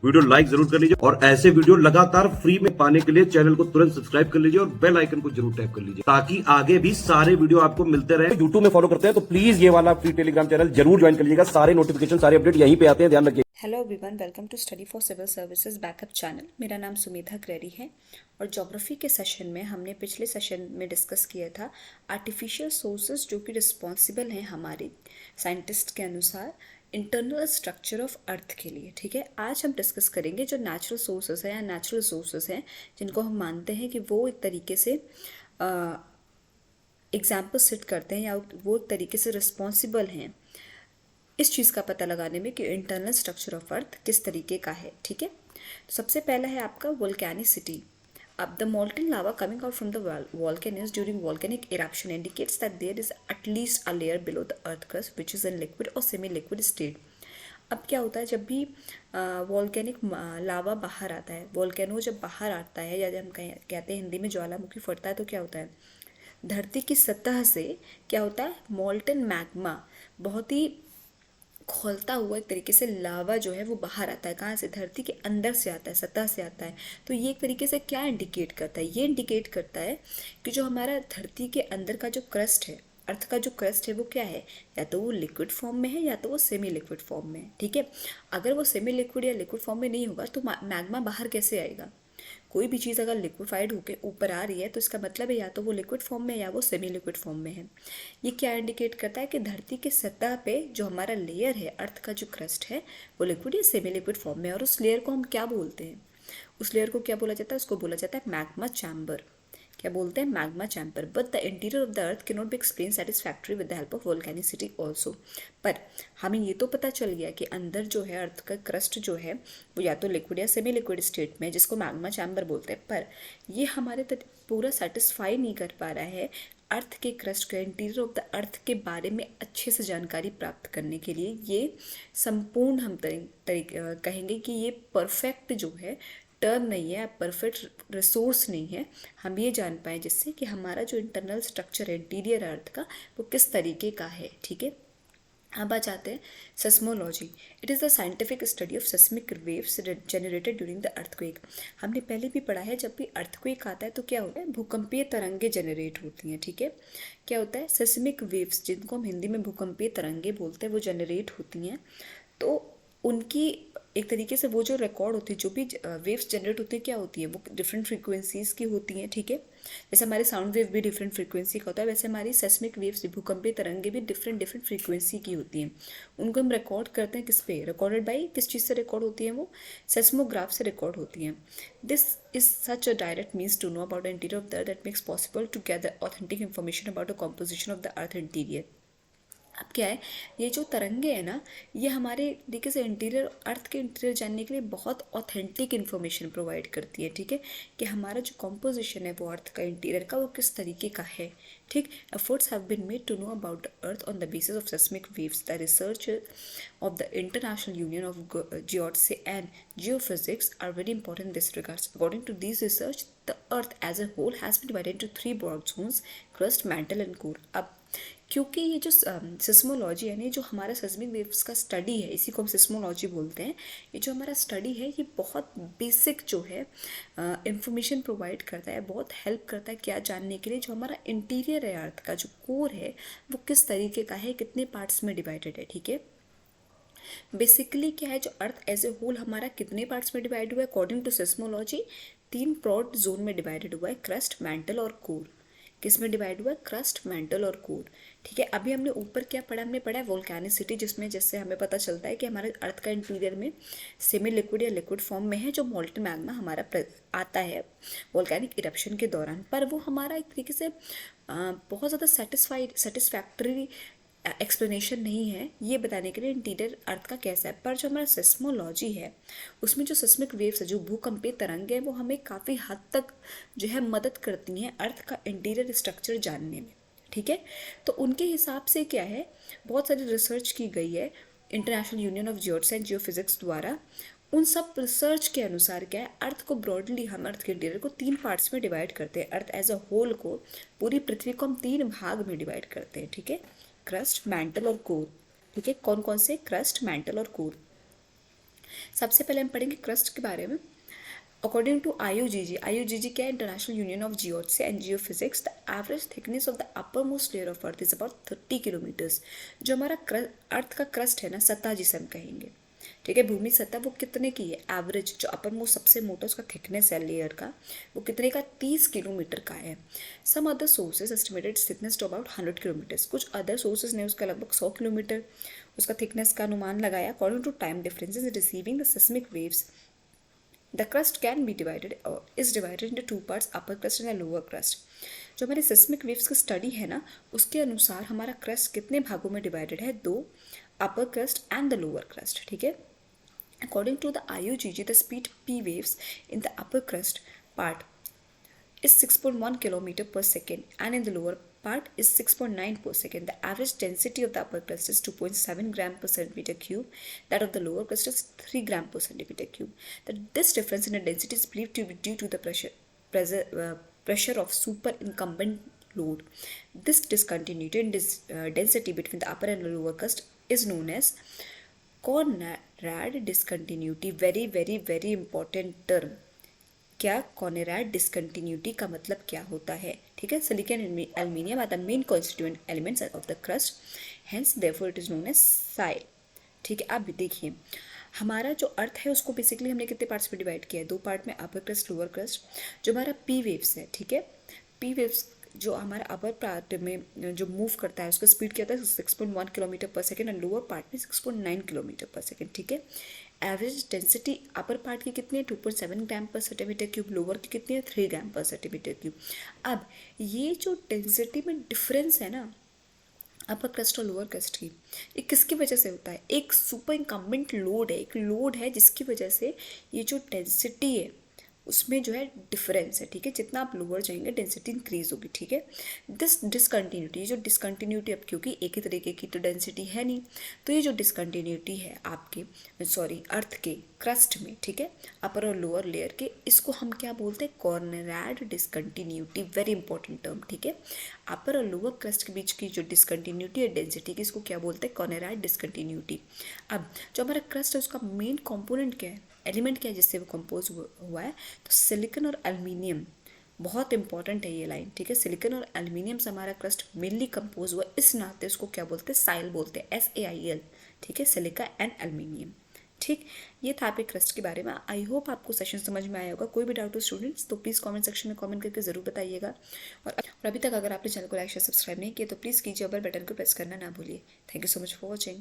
Video like जरूर कर लीजिए और ऐसे वीडियो लगातार फ्री में पाने के लिए चैनल को तुरंत सब्सक्राइब कर लीजिए और बेल आइकन को जरूर टैप कर लीजिए ताकि आगे भी सारे वीडियो आपको मिलते रहे। यूट्यूब में फॉलो करते हैं तो प्लीज ये वाला फ्री टेलीग्राम चैनल जरूर ज्वाइन कर लीजिएगा। सारे नोटिफिकेशन सारे अपडेट यहीं पे आते हैं, ध्यान रखिए। Hello everyone, welcome to study for civil services backup channel. मेरा नाम सुमेधा ग्रेडी है और ज्योग्राफी के सेशन में हमने पिछले सेशन में डिस्कस किया था आर्टिफिशियल सोर्सेज जो कि रिस्पॉन्सिबल हैं हमारे साइंटिस्ट के अनुसार इंटरनल स्ट्रक्चर ऑफ अर्थ के लिए। ठीक है, आज हम डिस्कस करेंगे जो नेचुरल सोर्सेज हैं या नेचुरल सोर्सेज हैं जिनको हम मानते हैं कि वो एक तरीके से एग्जाम्पल सेट करते हैं या वो एक तरीके से रिस्पॉन्सिबल हैं इस चीज़ का पता लगाने में कि इंटरनल स्ट्रक्चर ऑफ अर्थ किस तरीके का है। ठीक है, तो सबसे पहला है आपका वोल्केनिसिटी। अब the molten lava coming out from the volcanoes during volcanic eruption indicates that there is at least a layer below the earth crust which is in liquid or semi liquid state। अब क्या होता है जब भी volcanic लावा बाहर आता है, volcano जब बाहर आता है या जब हम कहते हैं हिंदी में ज्वालामुखी फटता है, तो क्या होता है धरती की सतह से क्या होता है मोल्टन मैग्मा बहुत ही खौलता हुआ एक तरीके से लावा जो है वो बाहर आता है। कहाँ से? धरती के अंदर से आता है, सतह से आता है। तो ये एक तरीके से क्या इंडिकेट करता है? ये इंडिकेट करता है कि जो हमारा धरती के अंदर का जो क्रस्ट है, अर्थ का जो क्रस्ट है वो क्या है, या तो वो लिक्विड फॉर्म में है या तो वो सेमी लिक्विड फॉर्म में है। ठीक है, अगर वो सेमी लिक्विड या लिक्विड फॉर्म में नहीं होगा तो मैग्मा बाहर कैसे आएगा? कोई भी चीज़ अगर लिक्विफाइड होकर ऊपर आ रही है तो इसका मतलब है या तो वो लिक्विड फॉर्म में या वो सेमी लिक्विड फॉर्म में है। ये क्या इंडिकेट करता है कि धरती के सतह पे जो हमारा लेयर है, अर्थ का जो क्रस्ट है, वो लिक्विड या सेमी लिक्विड फॉर्म में है। और उस लेयर को हम क्या बोलते हैं? उस लेयर को क्या बोला जाता है? उसको बोला जाता है मैग्मा चैम्बर। क्या बोलते हैं? Magma chamber. But the interior of the earth can not be explain satisfactory with the help of volcanicity also. पर हमें ये तो पता चल गया कि अंदर जो है अर्थ का क्रस्ट जो है वो या तो लिक्विड या सेमी लिक्विड स्टेट में, जिसको मैग्मा चैम्बर बोलते हैं। पर ये हमारे पूरा सेटिस्फाई नहीं कर पा रहा है अर्थ के क्रस्ट के, इंटीरियर ऑफ द अर्थ के बारे में अच्छे से जानकारी प्राप्त करने के लिए। ये संपूर्ण हम कहेंगे कि ये परफेक्ट जो है टर्म नहीं है, परफेक्ट रिसोर्स नहीं है। हम ये जान पाए जिससे कि हमारा जो इंटरनल स्ट्रक्चर है इंटीरियर अर्थ का वो किस तरीके का है। ठीक है, अब आ जाते हैं seismology. It is the scientific study of seismic waves generated during the earthquake. हमने पहले भी पढ़ा है जब भी अर्थक्वेक आता है तो क्या होता है, भूकंपीय तरंगे जनरेट होती हैं। ठीक है, क्या होता है, सेस्मिक वेव्स जिनको हम हिंदी में भूकंपीय तरंगे बोलते हैं वो जनरेट होती हैं। तो उनकी एक तरीके से वो जो रिकॉर्ड होती है, जो भी वेव्स जनरेट होती है क्या होती है, वो डिफरेंट फ्रीक्वेंसीज की होती हैं। ठीक है, जैसे हमारे साउंड वेव भी डिफरेंट फ्रीक्वेंसी का होता है, वैसे हमारी सेस्मिक वेव्स भूकंपीय तरंगे भी डिफरेंट फ्रीक्वेंसी की होती हैं। उनको हम रिकॉर्ड करते हैं किस पे? रिकॉर्डेड बाई किस चीज़ से रिकॉर्ड होती हैं? वो सेस्मोग्राफ से रिकॉर्ड होती हैं। This is such a direct means to know about the interior of the earth that makes possible to gather authentic information about the composition of the earth interior. अब क्या है, ये जो तरंगे हैं ना, ये हमारे तरीके से इंटीरियर, अर्थ के इंटीरियर जानने के लिए बहुत ऑथेंटिक इन्फॉर्मेशन प्रोवाइड करती है। ठीक है, कि हमारा जो कॉम्पोजिशन है वो अर्थ का इंटीरियर का वो किस तरीके का है। ठीक, efforts have been made to know about the earth on the basis of seismic waves. The research of the international union of geodesy and geophysics are very important in this regards. According to this research the earth as a whole has been divided into 3 broad zones, crust, mantle and core. अब क्योंकि ये जो seismology यानी जो हमारा seismic waves का study है, इसी को हम सिस्मोलॉजी बोलते हैं, ये जो हमारा स्टडी है ये बहुत बेसिक जो है इंफॉर्मेशन प्रोवाइड करता है, बहुत हेल्प करता है क्या जानने के लिए, जो हमारा इंटीरियर है अर्थ का जो कोर है वो किस तरीके का है, कितने पार्ट्स में डिवाइडेड है। ठीक है, बेसिकली क्या है, जो अर्थ एज ए होल हमारा कितने पार्ट्स में डिवाइड हुआ है according to seismology? 3 broad zone में डिवाइडेड हुआ है, क्रस्ट, मैंटल और कोर। किस में डिवाइड हुआ है? क्रस्ट, मैंटल और कोर। ठीक है, अभी हमने ऊपर क्या पढ़ा? हमने पढ़ा है वोल्केनिसिटी, जिसमें जैसे हमें पता चलता है कि हमारे अर्थ का इंटीरियर में सेमी लिक्विड या लिक्विड फॉर्म में है, जो मोल्टन मैग्मा हमारा आता है वोल्केनिक इरप्शन के दौरान। पर वो हमारा एक तरीके से बहुत ज़्यादा सेटिस्फैक्टरी एक्सप्लेनेशन नहीं है ये बताने के लिए इंटीरियर अर्थ का कैसा है। पर जो हमारा सेस्मोलॉजी है उसमें जो सेस्मिक वेव्स है, जो भूकंपीय तरंगे हैं, वो हमें काफ़ी हद तक जो है मदद करती हैं अर्थ का इंटीरियर स्ट्रक्चर जानने में। ठीक है, तो उनके हिसाब से क्या है, बहुत सारी रिसर्च की गई है international union of geodesy and geophysics द्वारा। उन सब रिसर्च के अनुसार क्या है, अर्थ को ब्रॉडली हम अर्थ के इंटीरियर को 3 पार्ट्स में डिवाइड करते हैं। अर्थ एज अ होल को, पूरी पृथ्वी को हम 3 भाग में डिवाइड करते हैं। ठीक है, क्रस्ट, मैंटल और कोर। ठीक है, कौन कौन से? क्रस्ट, मैंटल और कोर। सबसे पहले हम पढ़ेंगे क्रस्ट के बारे में। अकॉर्डिंग टू IUGG क्या है, international union of geology and geophysics, the average thickness of the upper most layer of earth is about 30 kilometres. जो हमारा अर्थ का क्रस्ट है ना, सतह जिसे हम कहेंगे, ठीक है, भूमि सतह, वो कितने की है, एवरेज जो अपर मोस्ट सबसे मोटा उसका थिकनेस है लेयर का, वो कितने का, 30 किलोमीटर का है। Some other sources estimated thickness to about 100 kilometres. कुछ अदर सोर्सेज ने उसका लगभग 100 किलोमीटर उसका थिकनेस का अनुमान लगाया। According to time differences receiving the seismic waves, the crust can be divided or is divided into two parts, upper crust and the lower crust। जो हमारे सिस्मिक वेव्स की स्टडी है ना, उसके अनुसार हमारा क्रस्ट कितने भागों में डिवाइडेड है, 2, upper crust and the lower crust, ठीक है। According to the IUGG, the speed P waves in the upper crust part is 6.1 kilometer per second and in the lower part is 6.9 per second. The average density of the upper crust is 2.7 gram per centimeter cube. That of the lower crust is 3 gram per centimeter cube. This difference in the density is believed to be due to the pressure of superincumbent load. This discontinuity in density between the upper and the lower crust is known as Conrad discontinuity. Very very very important term। क्या कॉनेराड discontinuity का मतलब क्या होता है, ठीक है। Silicon and aluminium are the main constituent elements of the crust, hence therefore it is known as sial, ठीक है। आप देखिए हमारा जो अर्थ है उसको बेसिकली हमने कितने पार्ट्स में डिवाइड किया है, 2 पार्ट में, अपर क्रस्ट लोअर क्रस्ट। जो हमारा पी वेव्स है, ठीक है, पी वेव्स जो हमारा अपर पार्ट में जो मूव करता है उसका स्पीड क्या होता है, 6.1 किलोमीटर पर सेकेंड, और लोअर पार्ट में 6.9 किलोमीटर पर सेकेंड, ठीक है। एवरेज डेंसिटी अपर पार्ट की कितनी है, 2.7 ग्राम पर सेंटीमीटर क्यूब, लोअर की कितनी है, 3 ग्राम पर सेंटीमीटर क्यूब। अब ये जो डेंसिटी में डिफरेंस है ना अपर क्रस्ट और लोअर क्रस्ट की, ये किसकी वजह से होता है, एक सुपर इंकम्बेंट लोड है, एक लोड है जिसकी वजह से ये जो डेंसिटी है उसमें जो है डिफरेंस है, ठीक है। जितना आप लोअर जाएंगे डेंसिटी इंक्रीज होगी, ठीक है। दिस डिसकंटिन्यूटी, जो डिसकंटिन्यूटी, अब क्योंकि एक ही तरीके की तो डेंसिटी है नहीं, तो ये जो डिसकंटिन्यूटी है आपके अर्थ के क्रस्ट में, ठीक है, अपर और लोअर लेयर के, इसको हम क्या बोलते हैं, कॉर्नराड डिसकंटिन्यूटी। वेरी इंपॉर्टेंट टर्म, ठीक है। अपर और लोअर क्रस्ट के बीच की जो डिसकंटिन्यूटी है डेंसिटी की, इसको क्या बोलते हैं, कॉर्नराड डिसकंटिन्यूटी। अब जो हमारा क्रस्ट है उसका मेन कॉम्पोनेंट क्या है, एलिमेंट क्या है जिससे वो कंपोज हुआ है, तो सिलिकॉन और एल्यूमिनियम। बहुत इंपॉर्टेंट है ये लाइन, ठीक है। सिलिकॉन और एल्यूमिनियम से हमारा क्रस्ट मेनली कंपोज हुआ, इस नाते उसको क्या बोलते हैं, साइल बोलते हैं, SAIL, ठीक है, सिलिका एंड एल्यूमिनियम, ठीक। ये था आपके क्रस्ट के बारे में। आई होप आपको सेशन समझ में आया होगा। कोई भी डाउट हो स्टूडेंट्स तो प्लीज़ कमेंट सेक्शन में कमेंट करके ज़रूर बताइएगा। और अभी तक अगर आपने चैनल को लाइक शेयर सब्सक्राइब नहीं किया तो प्लीज़ कीजिए और बेल बटन को प्रेस करना ना भूलिए। Thank you so much for watching.